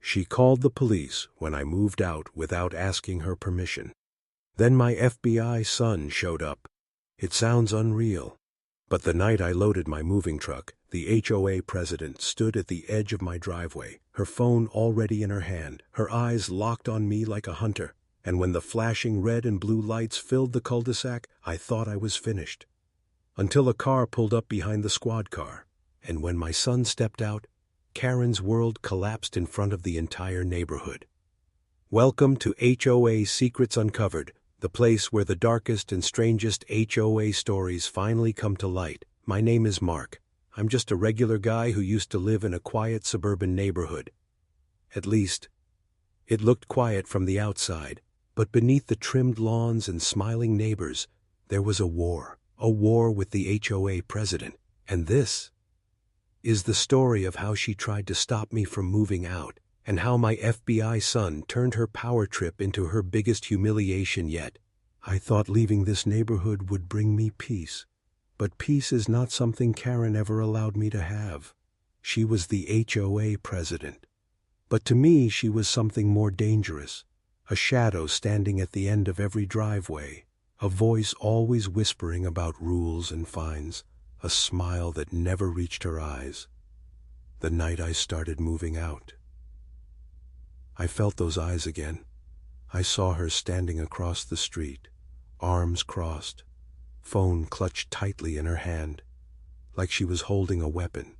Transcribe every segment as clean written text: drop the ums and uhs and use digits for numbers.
She called the police when I moved out without asking her permission. Then my FBI son showed up. It sounds unreal, but the night I loaded my moving truck, the HOA president stood at the edge of my driveway, her phone already in her hand, her eyes locked on me like a hunter, and when the flashing red and blue lights filled the cul-de-sac, I thought I was finished. Until a car pulled up behind the squad car, and when my son stepped out, Karen's world collapsed in front of the entire neighborhood. Welcome to HOA Secrets Uncovered, the place where the darkest and strangest HOA stories finally come to light. My name is Mark. I'm just a regular guy who used to live in a quiet suburban neighborhood. At least, it looked quiet from the outside, but beneath the trimmed lawns and smiling neighbors, there was a war with the HOA president. And this is the story of how she tried to stop me from moving out, and how my FBI son turned her power trip into her biggest humiliation yet. I thought leaving this neighborhood would bring me peace. But peace is not something Karen ever allowed me to have. She was the HOA president. But to me, she was something more dangerous. A shadow standing at the end of every driveway. A voice always whispering about rules and fines. A smile that never reached her eyes. The night I started moving out, I felt those eyes again. I saw her standing across the street, arms crossed, phone clutched tightly in her hand, like she was holding a weapon.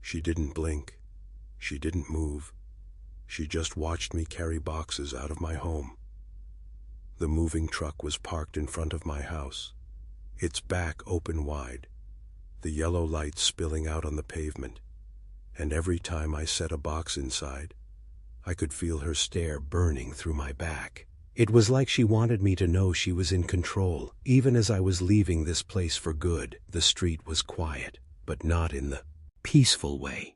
She didn't blink. She didn't move. She just watched me carry boxes out of my home. The moving truck was parked in front of my house, its back open wide, the yellow light spilling out on the pavement, and every time I set a box inside, I could feel her stare burning through my back. It was like she wanted me to know she was in control, even as I was leaving this place for good. The street was quiet, but not in the peaceful way.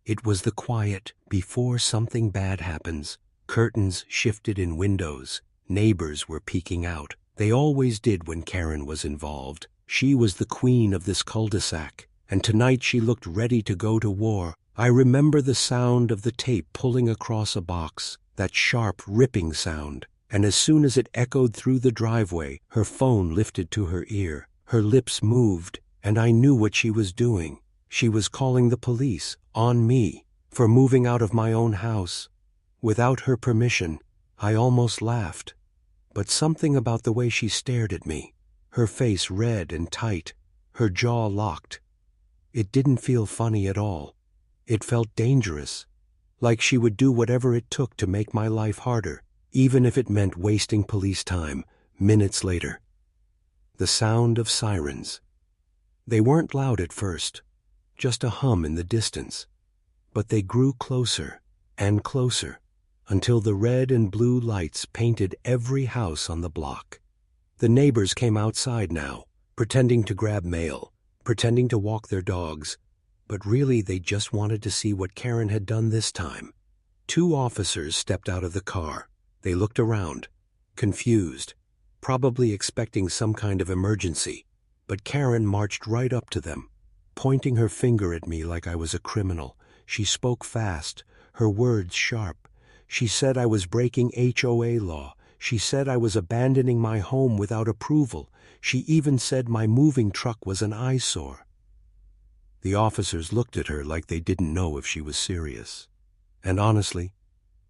It was the quiet before something bad happens. Curtains shifted in windows. Neighbors were peeking out. They always did when Karen was involved. She was the queen of this cul-de-sac, and tonight she looked ready to go to war. I remember the sound of the tape pulling across a box, that sharp, ripping sound, and as soon as it echoed through the driveway, her phone lifted to her ear. Her lips moved, and I knew what she was doing. She was calling the police on me for moving out of my own house. Without her permission, I almost laughed. But something about the way she stared at me, her face red and tight, her jaw locked, it didn't feel funny at all. It felt dangerous, like she would do whatever it took to make my life harder, even if it meant wasting police time. Minutes later, the sound of sirens. They weren't loud at first, just a hum in the distance, but they grew closer and closer until the red and blue lights painted every house on the block. The neighbors came outside now, pretending to grab mail, pretending to walk their dogs, but really they just wanted to see what Karen had done this time. 2 officers stepped out of the car. They looked around, confused, probably expecting some kind of emergency, but Karen marched right up to them, pointing her finger at me like I was a criminal. She spoke fast, her words sharp. She said I was breaking HOA law. She said I was abandoning my home without approval. She even said my moving truck was an eyesore. The officers looked at her like they didn't know if she was serious. And honestly,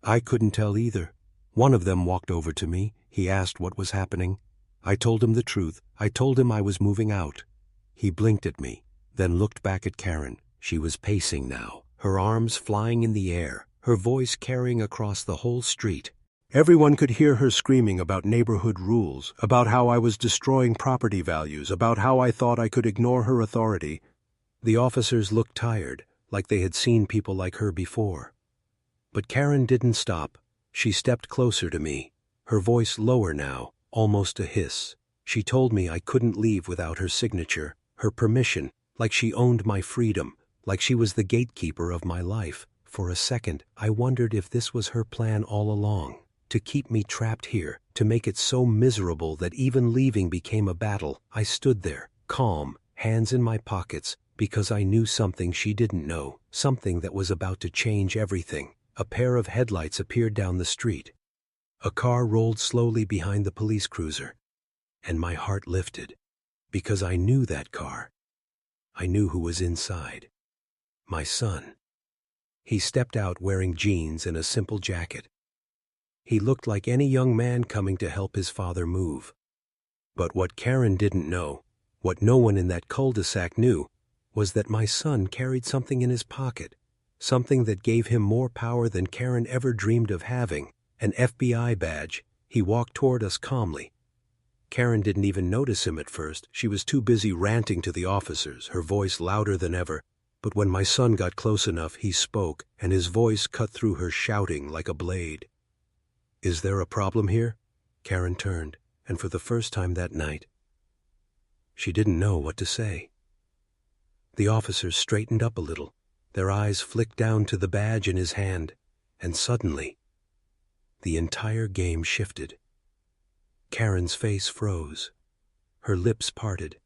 I couldn't tell either. One of them walked over to me. He asked what was happening. I told him the truth. I told him I was moving out. He blinked at me, then looked back at Karen. She was pacing now, her arms flying in the air, her voice carrying across the whole street. Everyone could hear her screaming about neighborhood rules, about how I was destroying property values, about how I thought I could ignore her authority. The officers looked tired, like they had seen people like her before. But Karen didn't stop. She stepped closer to me, her voice lower now, almost a hiss. She told me I couldn't leave without her signature, her permission, like she owned my freedom, like she was the gatekeeper of my life. For a second, I wondered if this was her plan all along, to keep me trapped here, to make it so miserable that even leaving became a battle. I stood there, calm, hands in my pockets, because I knew something she didn't know, something that was about to change everything. A pair of headlights appeared down the street. A car rolled slowly behind the police cruiser, and my heart lifted, because I knew that car. I knew who was inside. My son. He stepped out wearing jeans and a simple jacket. He looked like any young man coming to help his father move. But what Karen didn't know, what no one in that cul-de-sac knew, was that my son carried something in his pocket, something that gave him more power than Karen ever dreamed of having, an FBI badge. He walked toward us calmly. Karen didn't even notice him at first. She was too busy ranting to the officers, her voice louder than ever. But when my son got close enough, he spoke, and his voice cut through her shouting like a blade. "Is there a problem here?" Karen turned, and for the first time that night, she didn't know what to say. The officers straightened up a little. Their eyes flicked down to the badge in his hand, and suddenly, the entire game shifted. Karen's face froze. Her lips parted.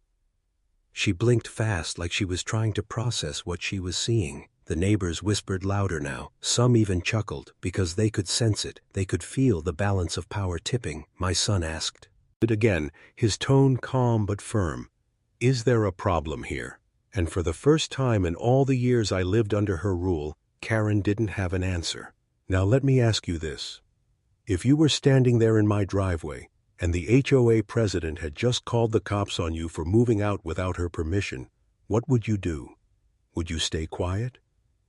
She blinked fast like she was trying to process what she was seeing. The neighbors whispered louder now. Some even chuckled because they could sense it. They could feel the balance of power tipping. My son asked it again, his tone calm but firm. "Is there a problem here?" And for the first time in all the years I lived under her rule, Karen didn't have an answer. "Now let me ask you this. If you were standing there in my driveway, and the HOA president had just called the cops on you for moving out without her permission, what would you do? Would you stay quiet?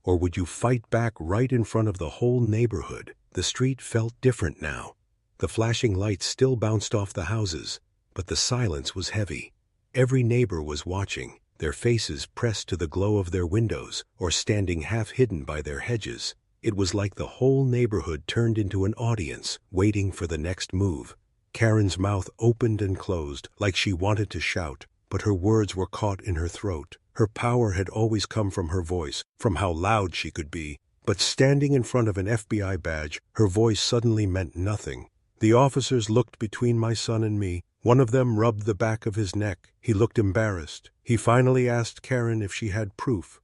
Or would you fight back right in front of the whole neighborhood?" The street felt different now. The flashing lights still bounced off the houses, but the silence was heavy. Every neighbor was watching, their faces pressed to the glow of their windows or standing half hidden by their hedges. It was like the whole neighborhood turned into an audience, waiting for the next move. Karen's mouth opened and closed, like she wanted to shout, but her words were caught in her throat. Her power had always come from her voice, from how loud she could be. But standing in front of an FBI badge, her voice suddenly meant nothing. The officers looked between my son and me. One of them rubbed the back of his neck. He looked embarrassed. He finally asked Karen if she had proof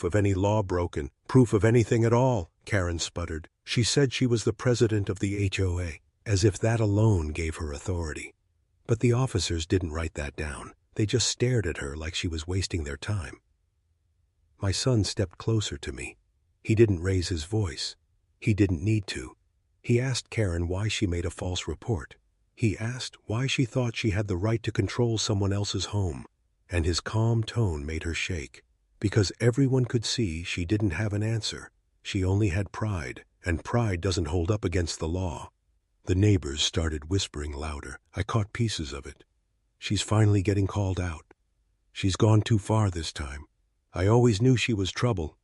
of any law broken, proof of anything at all. Karen sputtered. She said she was the president of the HOA. As if that alone gave her authority. But the officers didn't write that down. They just stared at her like she was wasting their time. My son stepped closer to me. He didn't raise his voice. He didn't need to. He asked Karen why she made a false report. He asked why she thought she had the right to control someone else's home. And his calm tone made her shake. Because everyone could see she didn't have an answer. She only had pride, and pride doesn't hold up against the law. The neighbors started whispering louder. I caught pieces of it. "She's finally getting called out. She's gone too far this time. I always knew she was trouble."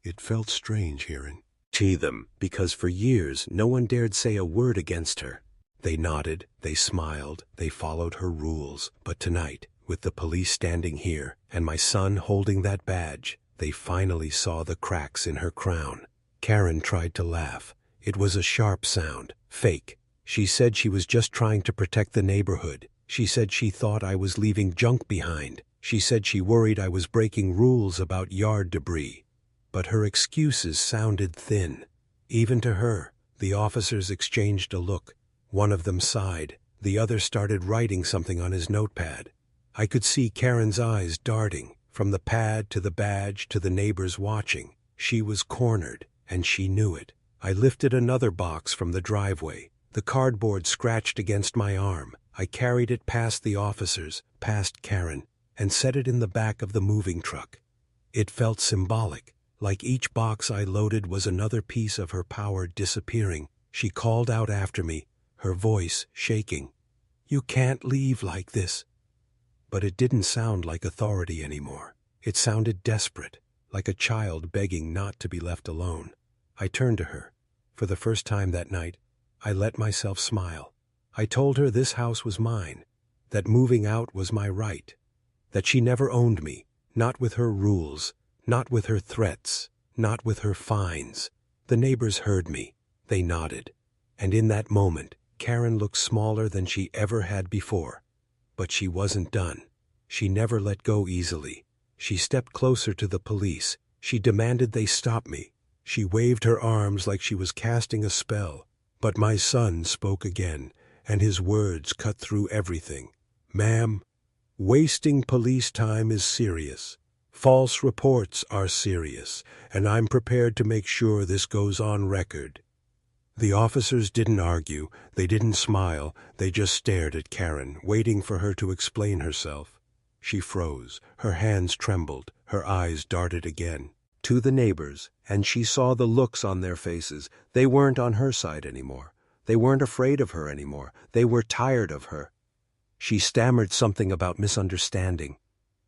It felt strange hearing them, because for years no one dared say a word against her. They nodded, they smiled, they followed her rules. But tonight, with the police standing here, and my son holding that badge, they finally saw the cracks in her crown. Karen tried to laugh. It was a sharp sound. Fake. She said she was just trying to protect the neighborhood. She said she thought I was leaving junk behind. She said she worried I was breaking rules about yard debris. But her excuses sounded thin. Even to her, the officers exchanged a look. One of them sighed. The other started writing something on his notepad. I could see Karen's eyes darting, from the pad to the badge to the neighbors watching. She was cornered, and she knew it. I lifted another box from the driveway. The cardboard scratched against my arm. I carried it past the officers, past Karen, and set it in the back of the moving truck. It felt symbolic, like each box I loaded was another piece of her power disappearing. She called out after me, her voice shaking. "You can't leave like this." But it didn't sound like authority anymore. It sounded desperate, like a child begging not to be left alone. I turned to her. For the first time that night, I let myself smile. I told her this house was mine, that moving out was my right, that she never owned me, not with her rules, not with her threats, not with her fines. The neighbors heard me. They nodded. And in that moment, Karen looked smaller than she ever had before. But she wasn't done. She never let go easily. She stepped closer to the police. She demanded they stop me. She waved her arms like she was casting a spell. But my son spoke again, and his words cut through everything. "Ma'am, wasting police time is serious. False reports are serious, and I'm prepared to make sure this goes on record." The officers didn't argue, they didn't smile, they just stared at Karen, waiting for her to explain herself. She froze, her hands trembled, her eyes darted again to the neighbors, and she saw the looks on their faces. They weren't on her side anymore. They weren't afraid of her anymore. They were tired of her. She stammered something about misunderstanding.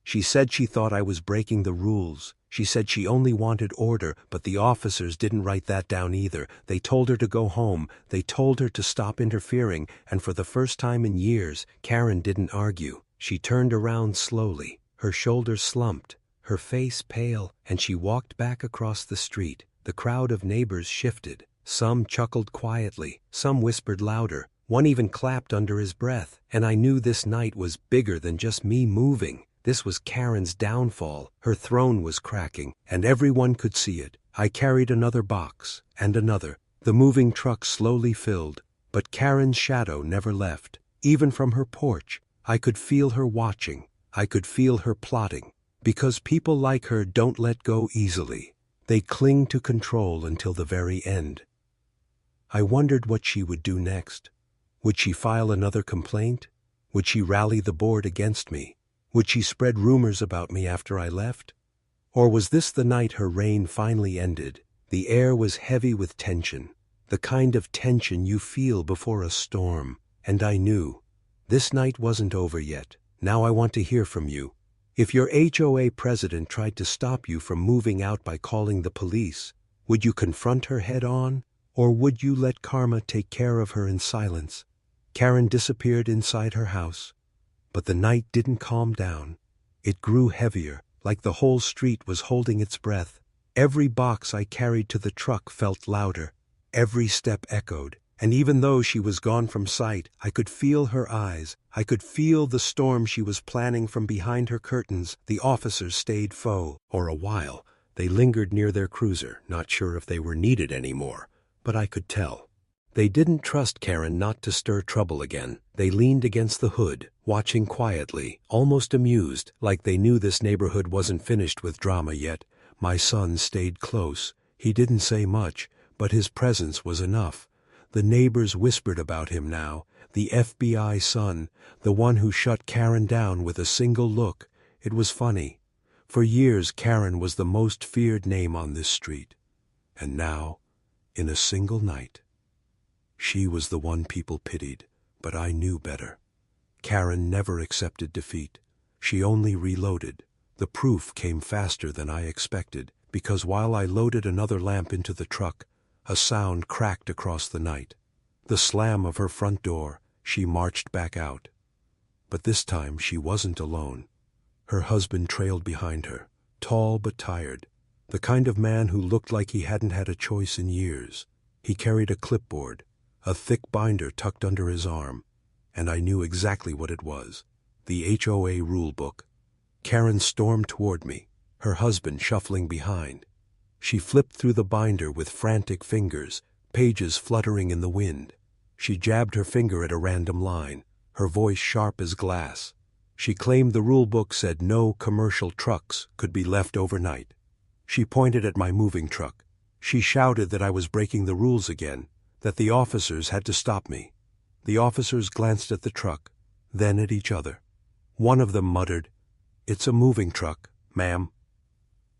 She said she thought I was breaking the rules. She said she only wanted order, but the officers didn't write that down either. They told her to go home. They told her to stop interfering, and for the first time in years, Karen didn't argue. She turned around slowly, her shoulders slumped, her face pale, and she walked back across the street. The crowd of neighbors shifted. Some chuckled quietly, some whispered louder. One even clapped under his breath, and I knew this night was bigger than just me moving. This was Karen's downfall. Her throne was cracking, and everyone could see it. I carried another box, and another. The moving truck slowly filled, but Karen's shadow never left. Even from her porch, I could feel her watching. I could feel her plotting. Because people like her don't let go easily. They cling to control until the very end. I wondered what she would do next. Would she file another complaint? Would she rally the board against me? Would she spread rumors about me after I left? Or was this the night her reign finally ended? The air was heavy with tension, the kind of tension you feel before a storm. And I knew, this night wasn't over yet. Now I want to hear from you. If your HOA president tried to stop you from moving out by calling the police, would you confront her head on? Or would you let karma take care of her in silence? Karen disappeared inside her house. But the night didn't calm down. It grew heavier, like the whole street was holding its breath. Every box I carried to the truck felt louder. Every step echoed. And even though she was gone from sight, I could feel her eyes. I could feel the storm she was planning from behind her curtains. The officers stayed for a while. They lingered near their cruiser, not sure if they were needed anymore. But I could tell. They didn't trust Karen not to stir trouble again. They leaned against the hood, watching quietly, almost amused, like they knew this neighborhood wasn't finished with drama yet. My son stayed close. He didn't say much, but his presence was enough. The neighbors whispered about him now. The FBI son, the one who shut Karen down with a single look. It was funny. For years Karen was the most feared name on this street. And now, in a single night, she was the one people pitied, but I knew better. Karen never accepted defeat. She only reloaded. The proof came faster than I expected, because while I loaded another lamp into the truck, a sound cracked across the night. The slam of her front door. She marched back out. But this time she wasn't alone. Her husband trailed behind her, tall but tired, the kind of man who looked like he hadn't had a choice in years. He carried a clipboard, a thick binder tucked under his arm, and I knew exactly what it was, the HOA rulebook. Karen stormed toward me, her husband shuffling behind. She flipped through the binder with frantic fingers, pages fluttering in the wind. She jabbed her finger at a random line, her voice sharp as glass. She claimed the rulebook said no commercial trucks could be left overnight. She pointed at my moving truck. She shouted that I was breaking the rules again, that the officers had to stop me. The officers glanced at the truck, then at each other. One of them muttered, "It's a moving truck, ma'am."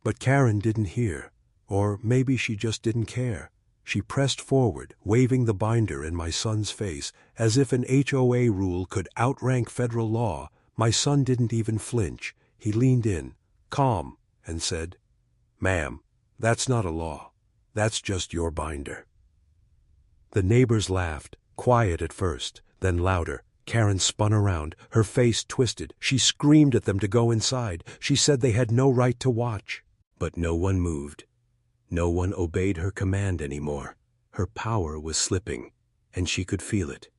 But Karen didn't hear. Or maybe she just didn't care. She pressed forward, waving the binder in my son's face, as if an HOA rule could outrank federal law. My son didn't even flinch. He leaned in, calm, and said, "Ma'am, that's not a law. That's just your binder." The neighbors laughed, quiet at first, then louder. Karen spun around, her face twisted. She screamed at them to go inside. She said they had no right to watch. But no one moved. No one obeyed her command anymore. Her power was slipping, and she could feel it.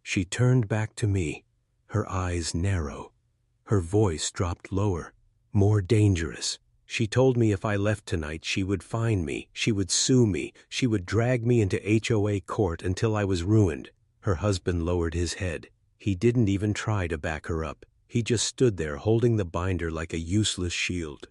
She turned back to me, her eyes narrow. Her voice dropped lower, more dangerous. She told me if I left tonight she would find me, she would sue me, she would drag me into HOA court until I was ruined. Her husband lowered his head. He didn't even try to back her up. He just stood there holding the binder like a useless shield.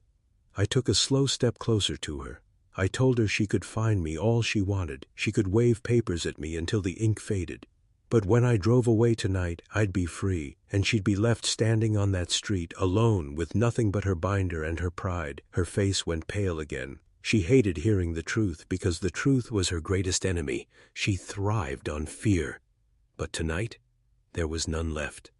I took a slow step closer to her. I told her she could find me all she wanted. She could wave papers at me until the ink faded. But when I drove away tonight, I'd be free, and she'd be left standing on that street, alone, with nothing but her binder and her pride. Her face went pale again. She hated hearing the truth, because the truth was her greatest enemy. She thrived on fear. But tonight, there was none left.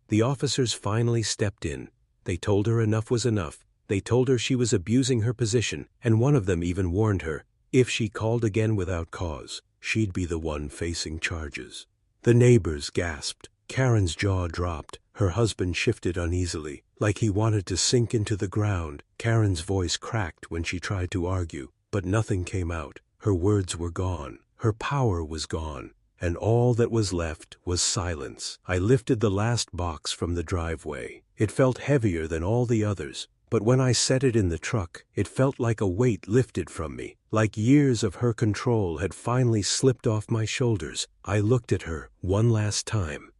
The officers finally stepped in. They told her enough was enough. They told her she was abusing her position, and one of them even warned her, if she called again without cause, she'd be the one facing charges. The neighbors gasped. Karen's jaw dropped. Her husband shifted uneasily, like he wanted to sink into the ground. Karen's voice cracked when she tried to argue, but nothing came out. Her words were gone. Her power was gone. And all that was left was silence. I lifted the last box from the driveway. It felt heavier than all the others, but when I set it in the truck, it felt like a weight lifted from me, like years of her control had finally slipped off my shoulders. I looked at her one last time.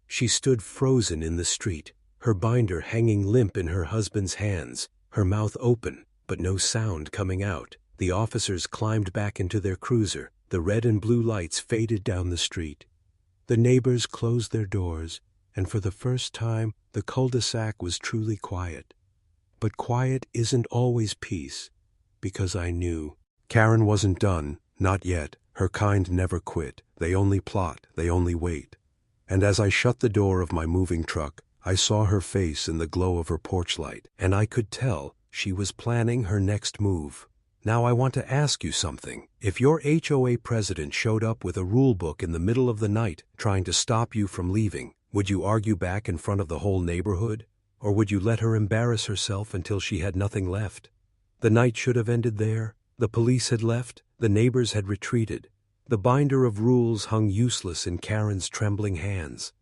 She stood frozen in the street, her binder hanging limp in her husband's hands, her mouth open, but no sound coming out. The officers climbed back into their cruiser. The red and blue lights faded down the street. The neighbors closed their doors, and for the first time, the cul-de-sac was truly quiet. But quiet isn't always peace, because I knew. Karen wasn't done, not yet. Her kind never quit. They only plot, they only wait. And as I shut the door of my moving truck, I saw her face in the glow of her porch light, and I could tell she was planning her next move. Now I want to ask you something. If your HOA president showed up with a rule book in the middle of the night trying to stop you from leaving, would you argue back in front of the whole neighborhood? Or would you let her embarrass herself until she had nothing left? The night should have ended there. The police had left. The neighbors had retreated. The binder of rules hung useless in Karen's trembling hands.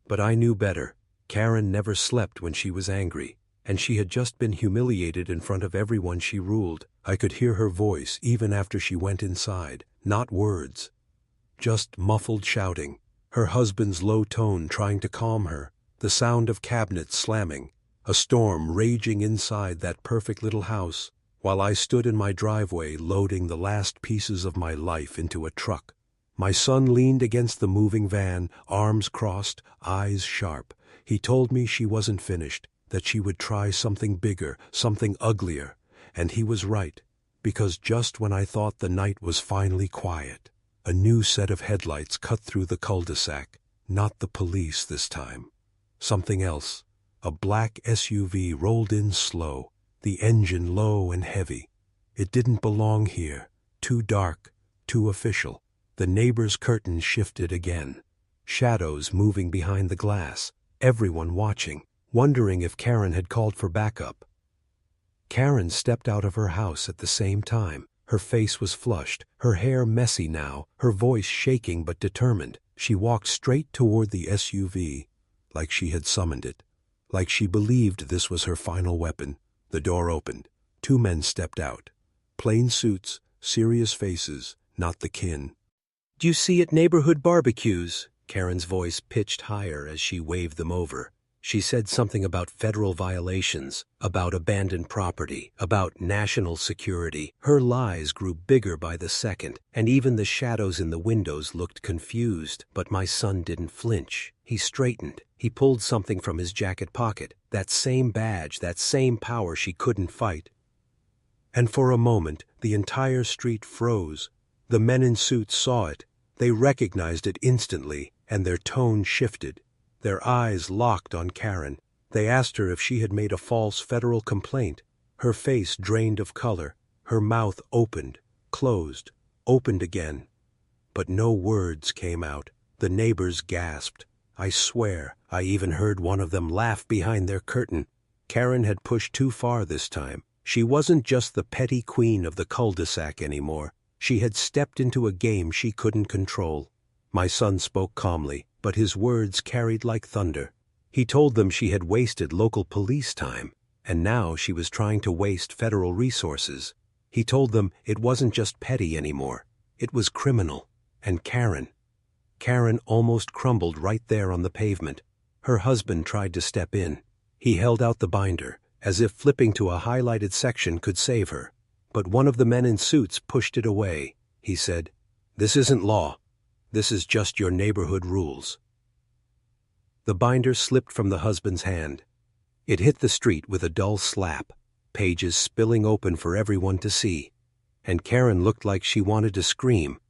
But I knew better. Karen never slept when she was angry, and she had just been humiliated in front of everyone she ruled. I could hear her voice even after she went inside, not words, just muffled shouting, her husband's low tone trying to calm her, the sound of cabinets slamming, a storm raging inside that perfect little house, while I stood in my driveway loading the last pieces of my life into a truck. My son leaned against the moving van, arms crossed, eyes sharp. He told me she wasn't finished, that she would try something bigger, something uglier. And he was right, because just when I thought the night was finally quiet, a new set of headlights cut through the cul-de-sac. Not the police this time. Something else. A black SUV rolled in slow, the engine low and heavy. It didn't belong here. Too dark, too official. The neighbor's curtains shifted again. Shadows moving behind the glass. Everyone watching, wondering if Karen had called for backup. Karen stepped out of her house at the same time. Her face was flushed, her hair messy now, her voice shaking but determined. She walked straight toward the SUV, like she had summoned it, like she believed this was her final weapon. The door opened. Two men stepped out. Plain suits, serious faces, not the kin. "Do you see at neighborhood barbecues?" Karen's voice pitched higher as she waved them over. She said something about federal violations, about abandoned property, about national security. Her lies grew bigger by the second, and even the shadows in the windows looked confused. But my son didn't flinch. He straightened. He pulled something from his jacket pocket, that same badge, that same power she couldn't fight. And for a moment, the entire street froze. The men in suits saw it. They recognized it instantly, and their tone shifted. Their eyes locked on Karen. They asked her if she had made a false federal complaint. Her face drained of color. Her mouth opened, closed, opened again. But no words came out. The neighbors gasped. I swear, I even heard one of them laugh behind their curtain. Karen had pushed too far this time. She wasn't just the petty queen of the cul-de-sac anymore. She had stepped into a game she couldn't control. My son spoke calmly, but his words carried like thunder. He told them she had wasted local police time, and now she was trying to waste federal resources. He told them it wasn't just petty anymore. It was criminal. And Karen almost crumbled right there on the pavement. Her husband tried to step in. He held out the binder, as if flipping to a highlighted section could save her. But one of the men in suits pushed it away. He said, "This isn't law. This is just your neighborhood rules." The binder slipped from the husband's hand. It hit the street with a dull slap, pages spilling open for everyone to see. And Karen looked like she wanted to scream,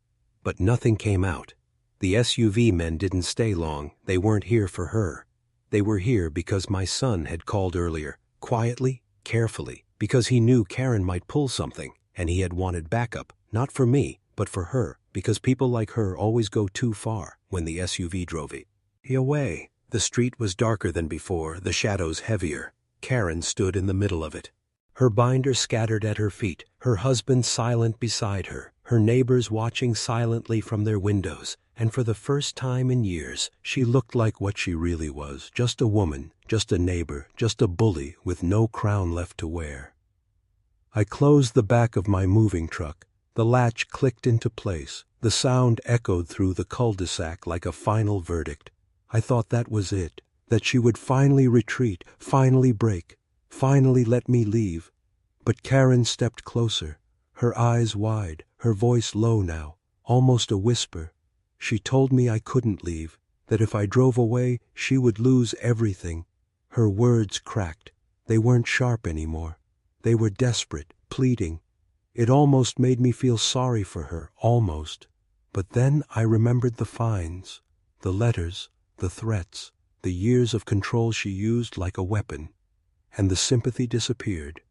but nothing came out. The SUV men didn't stay long. They weren't here for her. They were here because my son had called earlier, quietly, carefully, because he knew Karen might pull something, and he had wanted backup, not for me, but for her, because people like her always go too far when the SUV drove away. The street was darker than before, the shadows heavier. Karen stood in the middle of it. Her binder scattered at her feet, her husband silent beside her, her neighbors watching silently from their windows, and for the first time in years, she looked like what she really was, just a woman, just a neighbor, just a bully with no crown left to wear. I closed the back of my moving truck. The latch clicked into place. The sound echoed through the cul-de-sac like a final verdict. I thought that was it, that she would finally retreat, finally break, finally let me leave. But Karen stepped closer, her eyes wide, her voice low now, almost a whisper. She told me I couldn't leave, that if I drove away, she would lose everything. Her words cracked. They weren't sharp anymore. They were desperate, pleading. It almost made me feel sorry for her, almost. But then I remembered the fines, the letters, the threats, the years of control she used like a weapon, and the sympathy disappeared.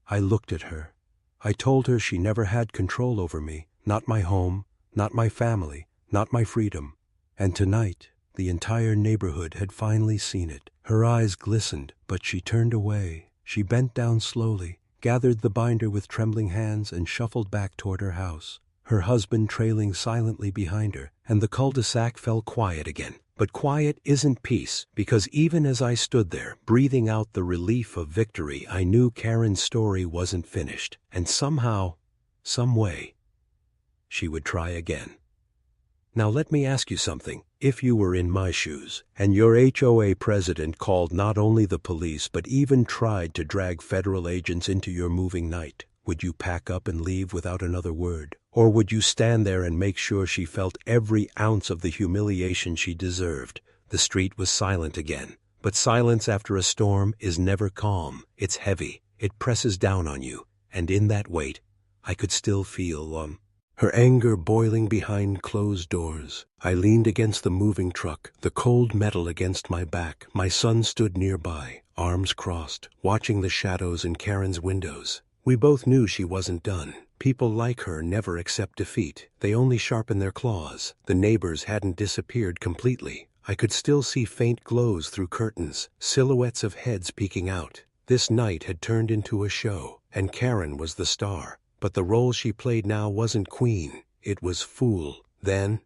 I looked at her. I told her she never had control over me, not my home, not my family, not my freedom. And tonight, the entire neighborhood had finally seen it. Her eyes glistened, but she turned away. She bent down slowly, gathered the binder with trembling hands, and shuffled back toward her house, her husband trailing silently behind her, and the cul-de-sac fell quiet again. But quiet isn't peace, because even as I stood there, breathing out the relief of victory, I knew Karen's story wasn't finished, and somehow, some way, she would try again. Now let me ask you something. If you were in my shoes, and your HOA president called not only the police but even tried to drag federal agents into your moving night, would you pack up and leave without another word? Or would you stand there and make sure she felt every ounce of the humiliation she deserved? The street was silent again. But silence after a storm is never calm. It's heavy. It presses down on you. And in that weight, I could still feel, her anger boiling behind closed doors. I leaned against the moving truck, the cold metal against my back. My son stood nearby, arms crossed, watching the shadows in Karen's windows. We both knew she wasn't done. People like her never accept defeat. They only sharpen their claws. The neighbors hadn't disappeared completely. I could still see faint glows through curtains, silhouettes of heads peeking out. This night had turned into a show, and Karen was the star. But the role she played now wasn't queen. It was fool. Then,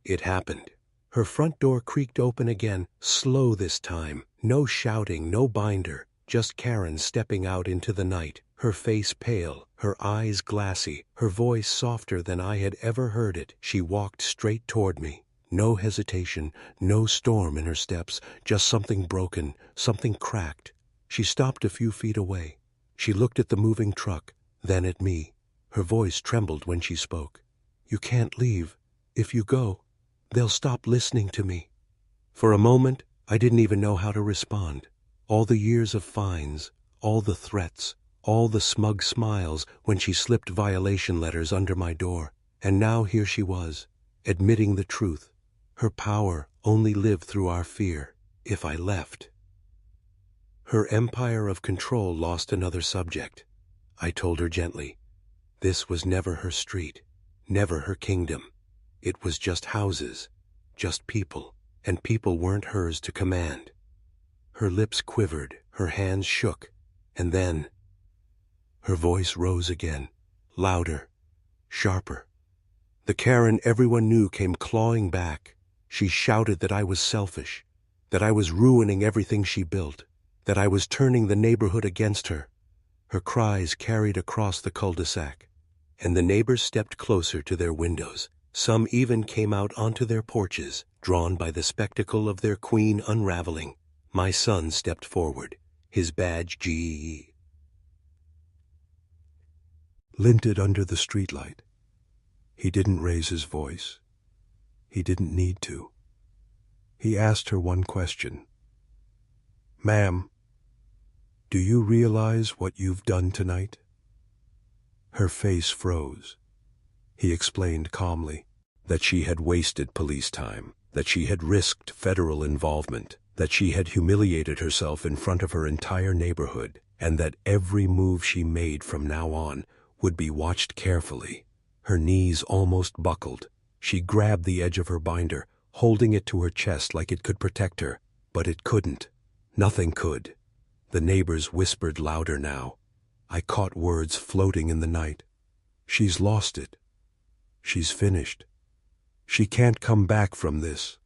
it happened. Her front door creaked open again, slow this time. No shouting, no binder, just Karen stepping out into the night. Her face pale, her eyes glassy, her voice softer than I had ever heard it. She walked straight toward me. No hesitation, no storm in her steps, just something broken, something cracked. She stopped a few feet away. She looked at the moving truck, then at me. Her voice trembled when she spoke. "You can't leave. If you go, they'll stop listening to me." For a moment, I didn't even know how to respond. All the years of fines, all the threats, all the smug smiles when she slipped violation letters under my door. And now here she was, admitting the truth. Her power only lived through our fear. If I left. Her empire of control lost another subject. I told her gently. This was never her street, never her kingdom. It was just houses, just people, and people weren't hers to command. Her lips quivered, her hands shook, and then her voice rose again, louder, sharper. The Karen everyone knew came clawing back. She shouted that I was selfish, that I was ruining everything she built, that I was turning the neighborhood against her. Her cries carried across the cul-de-sac, and the neighbors stepped closer to their windows. Some even came out onto their porches, drawn by the spectacle of their queen unraveling. My son stepped forward, his badge GE glinted under the streetlight. He didn't raise his voice. He didn't need to. He asked her one question. "Ma'am, do you realize what you've done tonight?" Her face froze. He explained calmly that she had wasted police time, that she had risked federal involvement, that she had humiliated herself in front of her entire neighborhood, and that every move she made from now on would be watched carefully. Her knees almost buckled. She grabbed the edge of her binder, holding it to her chest like it could protect her, but it couldn't. Nothing could. The neighbors whispered louder now. I caught words floating in the night. "She's lost it. She's finished. She can't come back from this."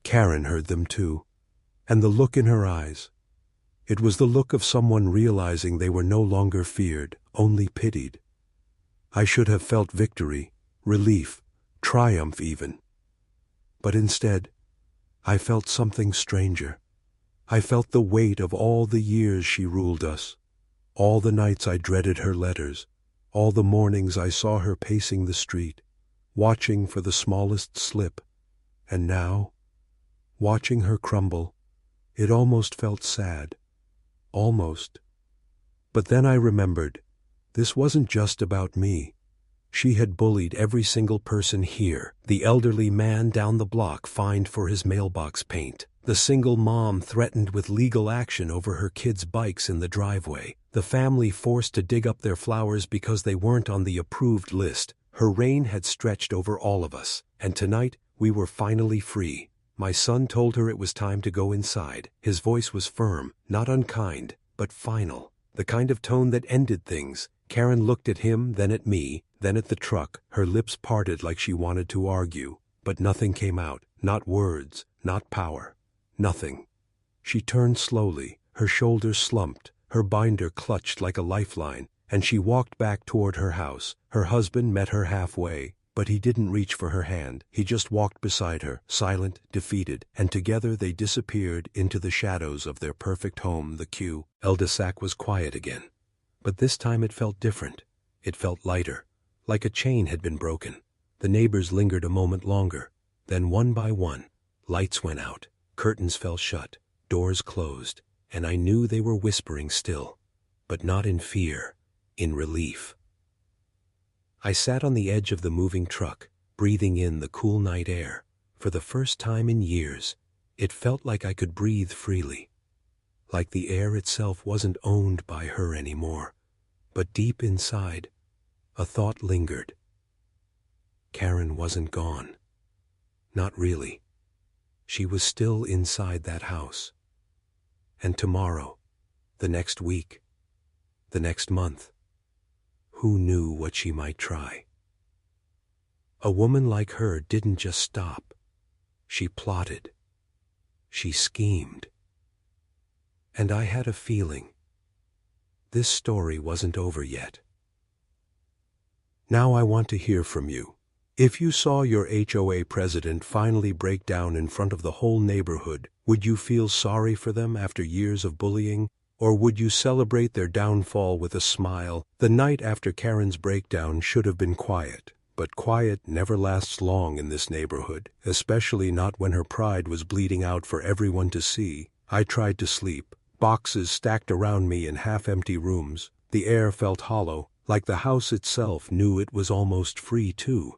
Karen heard them too, and the look in her eyes. It was the look of someone realizing they were no longer feared, only pitied. I should have felt victory, relief, triumph even. But instead, I felt something stranger. I felt the weight of all the years she ruled us, all the nights I dreaded her letters, all the mornings I saw her pacing the street, watching for the smallest slip. And now, watching her crumble, it almost felt sad. Almost. But then I remembered, this wasn't just about me. She had bullied every single person here, the elderly man down the block fined for his mailbox paint, the single mom threatened with legal action over her kids' bikes in the driveway, the family forced to dig up their flowers because they weren't on the approved list. Her reign had stretched over all of us, and tonight we were finally free. My son told her it was time to go inside. His voice was firm, not unkind, but final, the kind of tone that ended things. Karen looked at him, then at me, then at the truck. Her lips parted like she wanted to argue, but nothing came out, not words, not power, nothing. She turned slowly, her shoulders slumped, her binder clutched like a lifeline, and she walked back toward her house. Her husband met her halfway, but he didn't reach for her hand. He just walked beside her, silent, defeated, and together they disappeared into the shadows of their perfect home, the cul-de-sac was quiet again. But this time it felt different. It felt lighter, like a chain had been broken. The neighbors lingered a moment longer. Then one by one, lights went out, curtains fell shut, doors closed, and I knew they were whispering still, but not in fear, in relief. I sat on the edge of the moving truck, breathing in the cool night air. For the first time in years, it felt like I could breathe freely, like the air itself wasn't owned by her anymore. But deep inside, a thought lingered. Karen wasn't gone. Not really. She was still inside that house. And tomorrow, the next week, the next month, who knew what she might try? A woman like her didn't just stop. She plotted. She schemed. And I had a feeling this story wasn't over yet. Now I want to hear from you. If you saw your HOA president finally break down in front of the whole neighborhood, would you feel sorry for them after years of bullying? Or would you celebrate their downfall with a smile? The night after Karen's breakdown should have been quiet, but quiet never lasts long in this neighborhood, especially not when her pride was bleeding out for everyone to see. I tried to sleep, boxes stacked around me in half-empty rooms. The air felt hollow, like the house itself knew it was almost free too.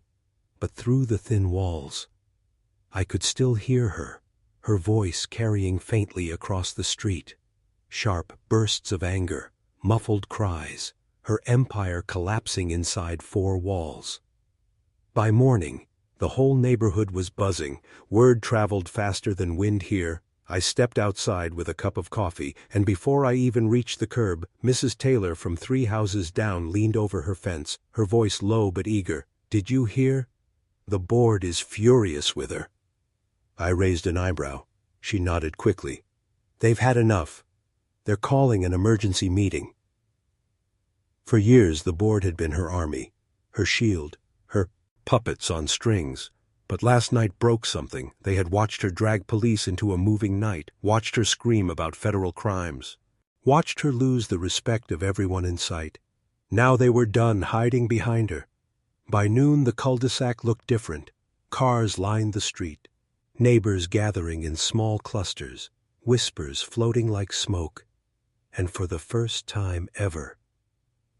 But through the thin walls, I could still hear her, her voice carrying faintly across the street. Sharp bursts of anger, muffled cries, her empire collapsing inside four walls. By morning, the whole neighborhood was buzzing. Word traveled faster than wind here. I stepped outside with a cup of coffee, and before I even reached the curb, Mrs. Taylor from 3 houses down leaned over her fence, her voice low but eager. "Did you hear? The board is furious with her." I raised an eyebrow. She nodded quickly. "They've had enough. They're calling an emergency meeting. For years the board had been her army, her shield, her puppets on strings. But last night broke something. They had watched her drag police into a moving night, watched her scream about federal crimes, watched her lose the respect of everyone in sight. Now they were done hiding behind her. By noon the cul-de-sac looked different. Cars lined the street, neighbors gathering in small clusters, whispers floating like smoke. And for the first time ever,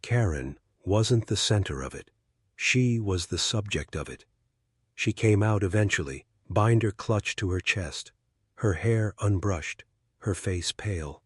Karen wasn't the center of it. She was the subject of it. She came out eventually, binder clutched to her chest, her hair unbrushed, her face pale.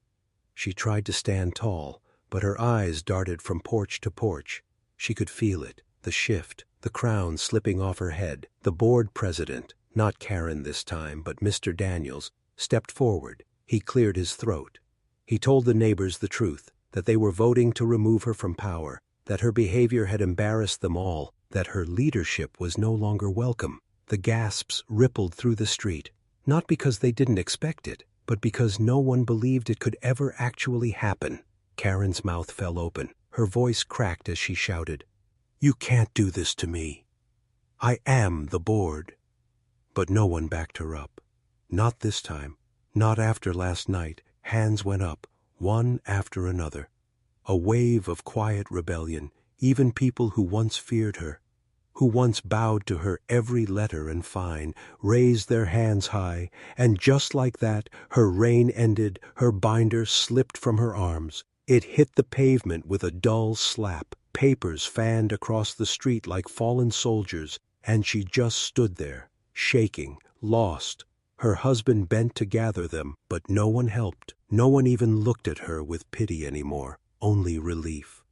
She tried to stand tall, but her eyes darted from porch to porch. She could feel it, the shift, the crown slipping off her head. The board president, not Karen this time, but Mr. Daniels, stepped forward. He cleared his throat. He told the neighbors the truth, that they were voting to remove her from power, that her behavior had embarrassed them all, that her leadership was no longer welcome. The gasps rippled through the street, not because they didn't expect it, but because no one believed it could ever actually happen. Karen's mouth fell open. Her voice cracked as she shouted, "You can't do this to me. I am the board." But no one backed her up. Not this time. Not after last night. Hands went up, one after another. A wave of quiet rebellion. Even people who once feared her, who once bowed to her every letter and fine, raised their hands high, and just like that, her reign ended, her binder slipped from her arms. It hit the pavement with a dull slap. Papers fanned across the street like fallen soldiers, and she just stood there, shaking, lost. Her husband bent to gather them, but no one helped. No one even looked at her with pity anymore, only relief.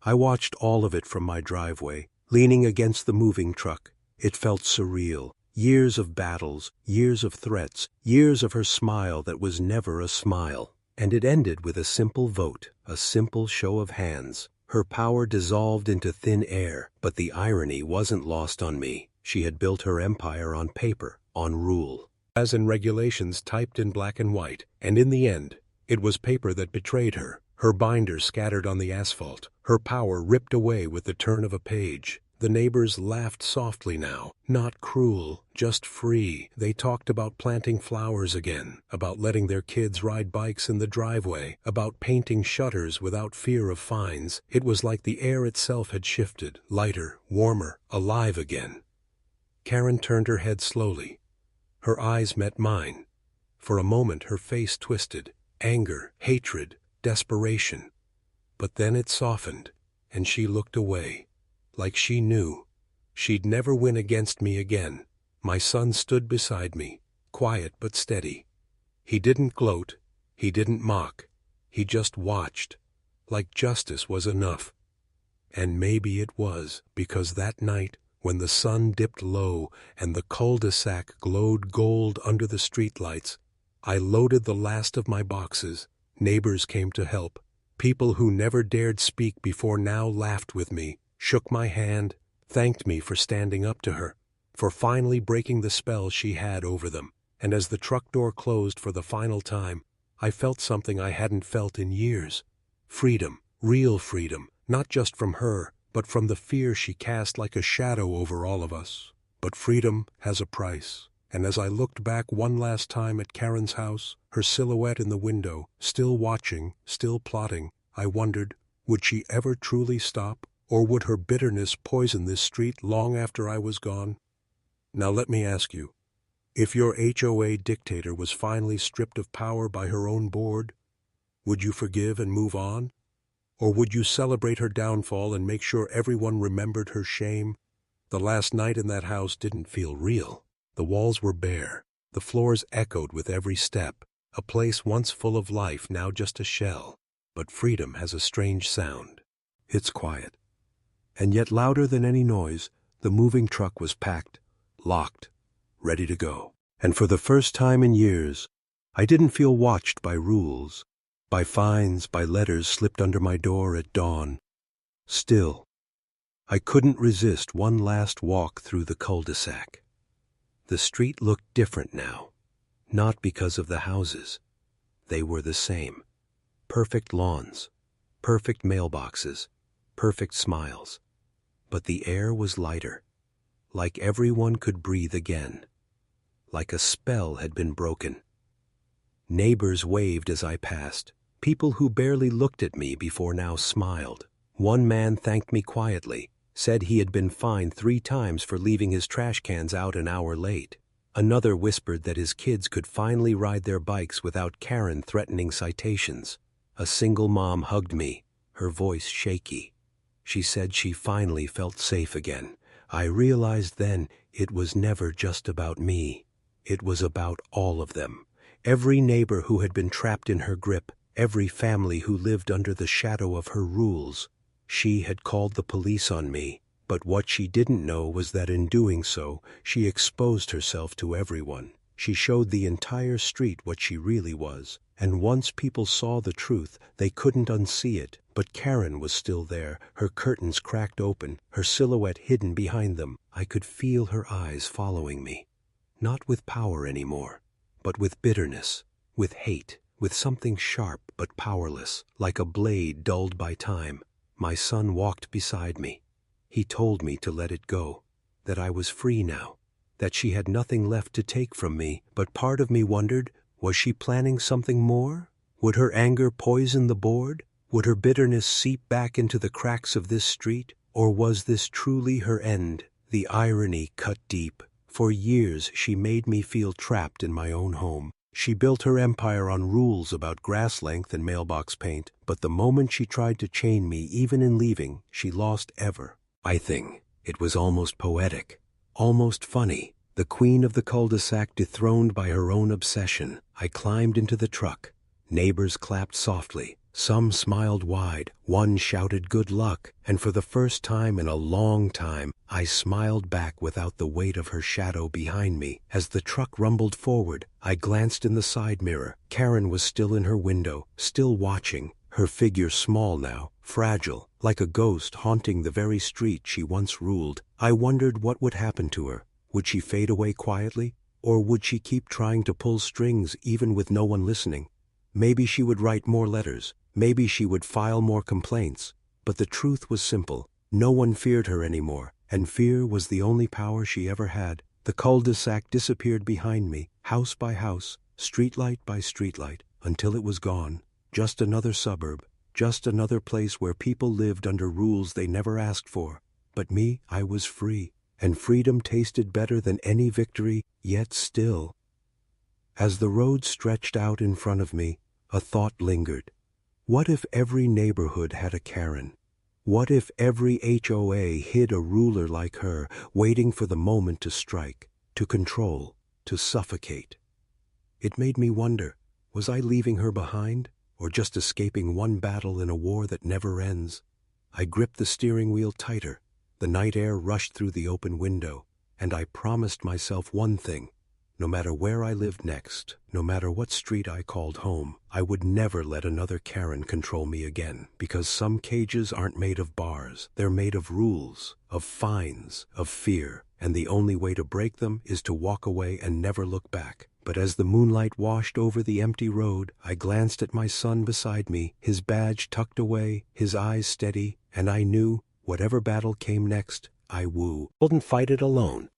I watched all of it from my driveway, leaning against the moving truck. It felt surreal. Years of battles, years of threats, years of her smile that was never a smile. And it ended with a simple vote, a simple show of hands. Her power dissolved into thin air, but the irony wasn't lost on me. She had built her empire on paper, on rule, as in regulations typed in black and white, and in the end, it was paper that betrayed her. Her binder scattered on the asphalt, her power ripped away with the turn of a page. The neighbors laughed softly now, not cruel, just free. They talked about planting flowers again, about letting their kids ride bikes in the driveway, about painting shutters without fear of fines. It was like the air itself had shifted, lighter, warmer, alive again. Karen turned her head slowly. Her eyes met mine. For a moment her face twisted, anger, hatred, desperation. But then it softened, and she looked away, like she knew she'd never win against me again. My son stood beside me, quiet but steady. He didn't gloat, he didn't mock, he just watched, like justice was enough. And maybe it was, because that night, when the sun dipped low and the cul-de-sac glowed gold under the streetlights, I loaded the last of my boxes. Neighbors came to help. People who never dared speak before now laughed with me, shook my hand, thanked me for standing up to her, for finally breaking the spell she had over them. And as the truck door closed for the final time, I felt something I hadn't felt in years. Freedom, real freedom, not just from her, but from the fear she cast like a shadow over all of us. But freedom has a price. And as I looked back one last time at Karen's house, her silhouette in the window, still watching, still plotting, I wondered, would she ever truly stop, or would her bitterness poison this street long after I was gone? Now let me ask you, if your HOA dictator was finally stripped of power by her own board, would you forgive and move on? Or would you celebrate her downfall and make sure everyone remembered her shame? The last night in that house didn't feel real. The walls were bare, the floors echoed with every step, a place once full of life, now just a shell. But freedom has a strange sound. It's quiet. And yet louder than any noise, the moving truck was packed, locked, ready to go. And for the first time in years, I didn't feel watched by rules, by fines, by letters slipped under my door at dawn. Still, I couldn't resist one last walk through the cul-de-sac. The street looked different now, not because of the houses. They were the same. Perfect lawns, perfect mailboxes, perfect smiles. But the air was lighter, like everyone could breathe again, like a spell had been broken. Neighbors waved as I passed. People who barely looked at me before now smiled. One man thanked me quietly, said he had been fined 3 times for leaving his trash cans out an hour late. Another whispered that his kids could finally ride their bikes without Karen threatening citations. A single mom hugged me, her voice shaky. She said she finally felt safe again. I realized then it was never just about me. It was about all of them. Every neighbor who had been trapped in her grip, every family who lived under the shadow of her rules. She had called the police on me, but what she didn't know was that in doing so, she exposed herself to everyone. She showed the entire street what she really was, and once people saw the truth, they couldn't unsee it. But Karen was still there, her curtains cracked open, her silhouette hidden behind them. I could feel her eyes following me. Not with power anymore, but with bitterness, with hate, with something sharp but powerless, like a blade dulled by time. My son walked beside me. He told me to let it go, that I was free now, that she had nothing left to take from me, but part of me wondered, was she planning something more? Would her anger poison the board? Would her bitterness seep back into the cracks of this street? Or was this truly her end? The irony cut deep. For years she made me feel trapped in my own home. She built her empire on rules about grass length and mailbox paint, but the moment she tried to chain me, even in leaving, she lost ever. I think it was almost poetic, almost funny. The queen of the cul-de-sac dethroned by her own obsession. I climbed into the truck. Neighbors clapped softly. Some smiled wide. One shouted good luck. And for the first time in a long time, I smiled back without the weight of her shadow behind me. As the truck rumbled forward, I glanced in the side mirror. Karen was still in her window, still watching, her figure small now, fragile, like a ghost haunting the very street she once ruled. I wondered what would happen to her. Would she fade away quietly? Or would she keep trying to pull strings even with no one listening? Maybe she would write more letters. Maybe she would file more complaints. But the truth was simple. No one feared her anymore, and fear was the only power she ever had. The cul-de-sac disappeared behind me, house by house, streetlight by streetlight, until it was gone. Just another suburb, just another place where people lived under rules they never asked for. But me, I was free, and freedom tasted better than any victory, yet still. As the road stretched out in front of me, a thought lingered. What if every neighborhood had a Karen? What if every HOA hid a ruler like her, waiting for the moment to strike, to control, to suffocate? It made me wonder, was I leaving her behind, or just escaping one battle in a war that never ends? I gripped the steering wheel tighter. The night air rushed through the open window, and I promised myself one thing. No matter where I lived next, no matter what street I called home, I would never let another Karen control me again, because some cages aren't made of bars. They're made of rules, of fines, of fear, and the only way to break them is to walk away and never look back. But as the moonlight washed over the empty road, I glanced at my son beside me, his badge tucked away, his eyes steady, and I knew, whatever battle came next, I wouldn't fight it alone.